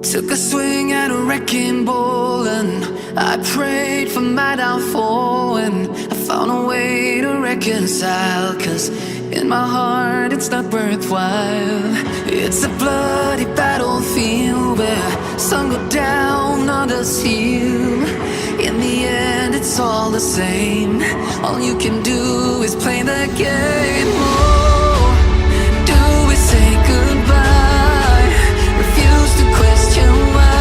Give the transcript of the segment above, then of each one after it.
Took a swing at a wrecking ball and I prayed for my downfall, and I found a way to reconcile, 'cause in my heart it's not worthwhile. It's a bloody battlefield where some go down, others heal. In the end it's all the same. All you can do is play the game. Oh, do we say goodbye? Refuse to question why.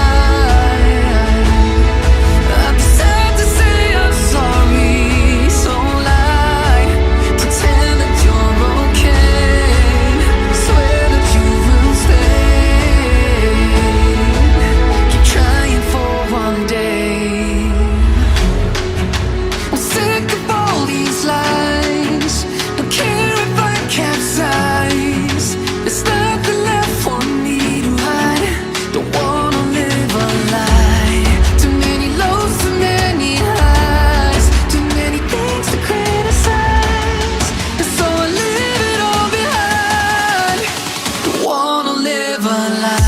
I'm sad to say I'm sorry, so lie. Pretend that you're okay. Swear that you will stay. Keep trying for one day. I'm sick of all these lies. Don't care if I capsize. There's nothing left for me to hide. Don't wanna live a lie. Too many lows, too many highs. Too many things to criticize. And so I leave it all behind. Don't wanna live a lie.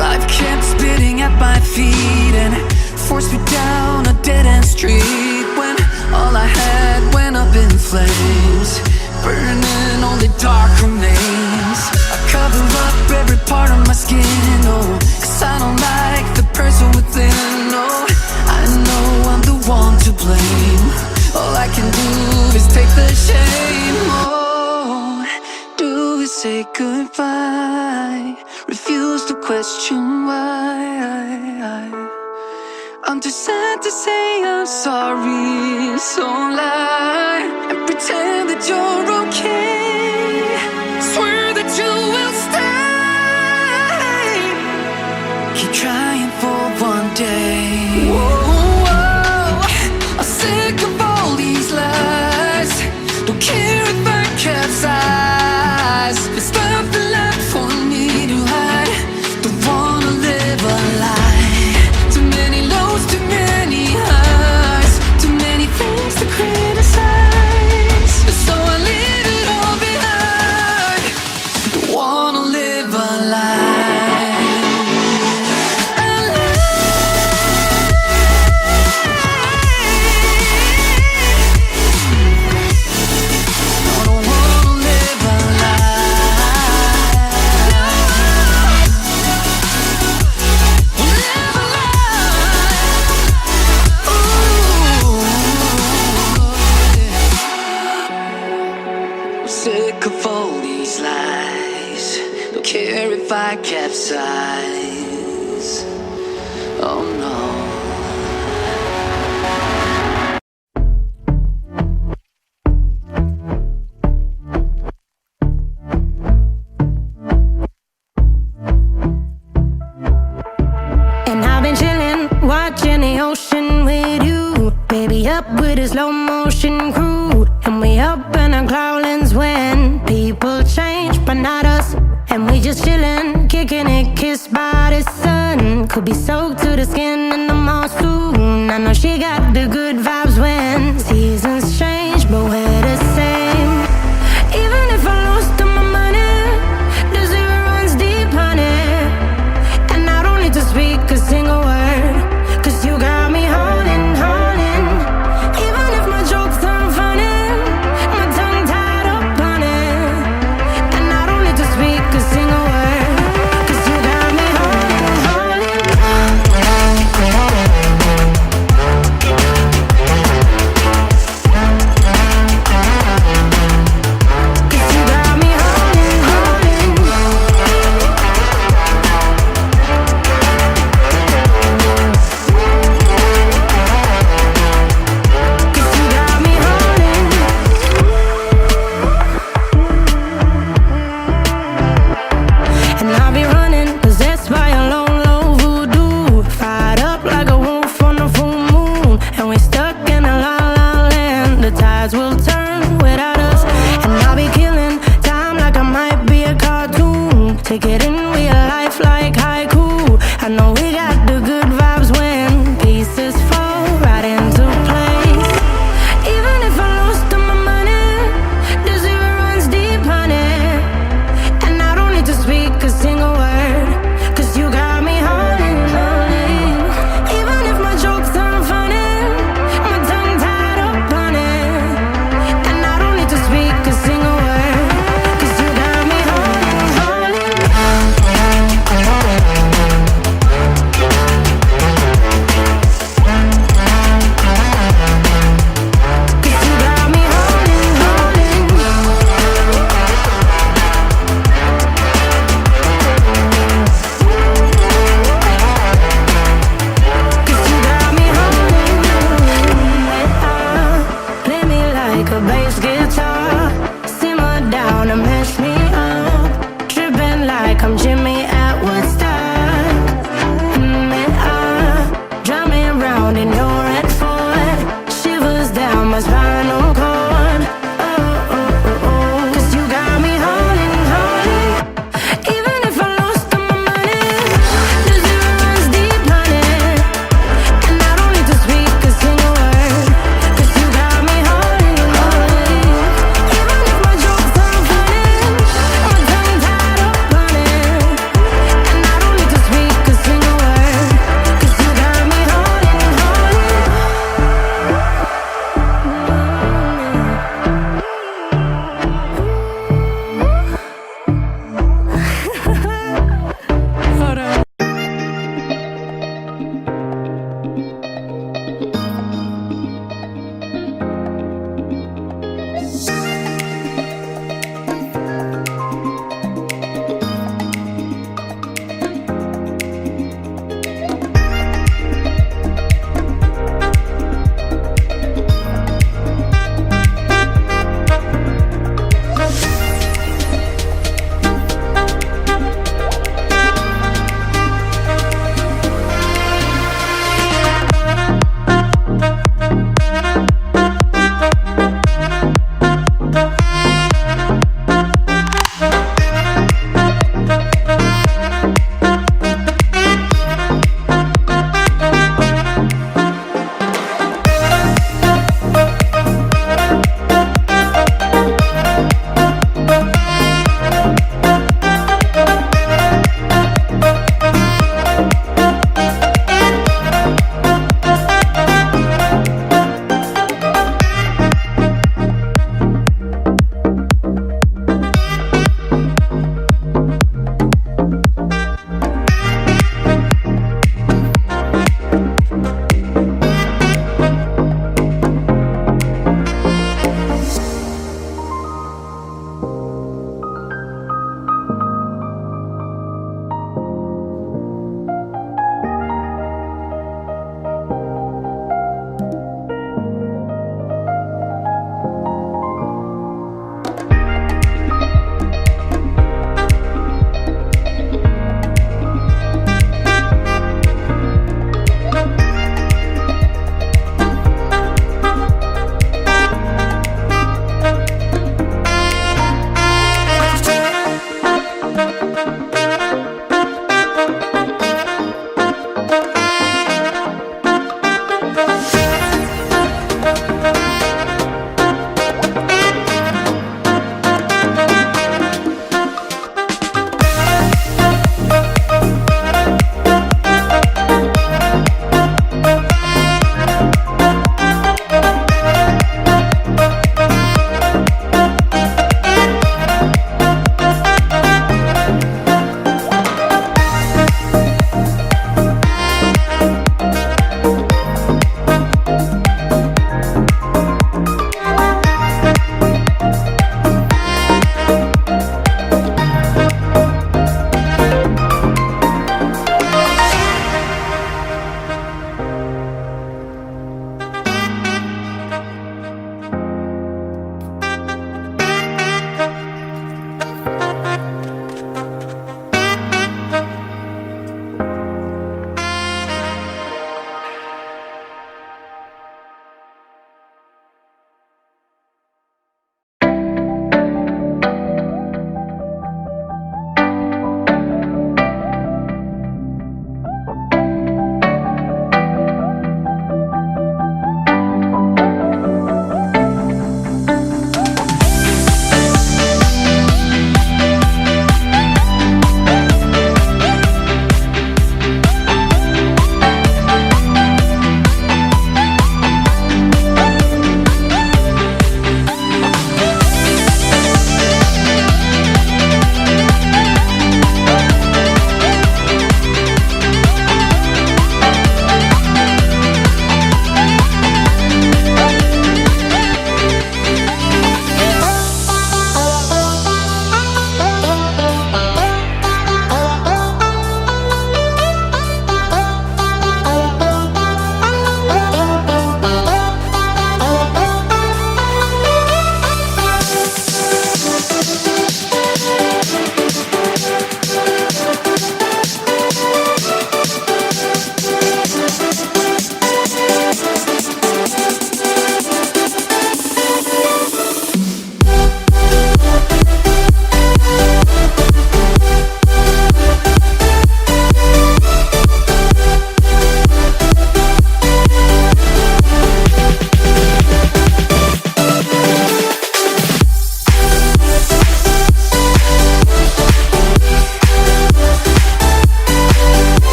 Life kept spitting at my feet and forced me down a dead-end street, when all I had went up in flames, burning only dark remains. I cover up every part of my skin, oh, 'cause I don't like the person within. Oh, I know I'm the one to blame. All I can do is take the shame. Oh, do we say goodbye? Refuse to question why. I'm too sad to say I'm sorry, so lie and pretend that you're okay. Swear that you will stay. Keep trying for one day. Whoa, I'm sick of all these lies. Don't care if I capsize. There's nothing left for me to hide. Don't wanna live a lie. Too many lows, too many highs. Too many things to criticize. So I leave it all behind. Don't wanna live a lie. A lie. I don't wanna live a lie. Live a lie. Ooh. I'm sick of all these lies. Don't care if I capsize. Oh no. And I've been chillin', watching the ocean with you. Baby up with a slow motion crew. And we up in our cloudlands when people change, but not us. And we just chillin', kicking it, kissed by the sun. Could be soaked to the skin and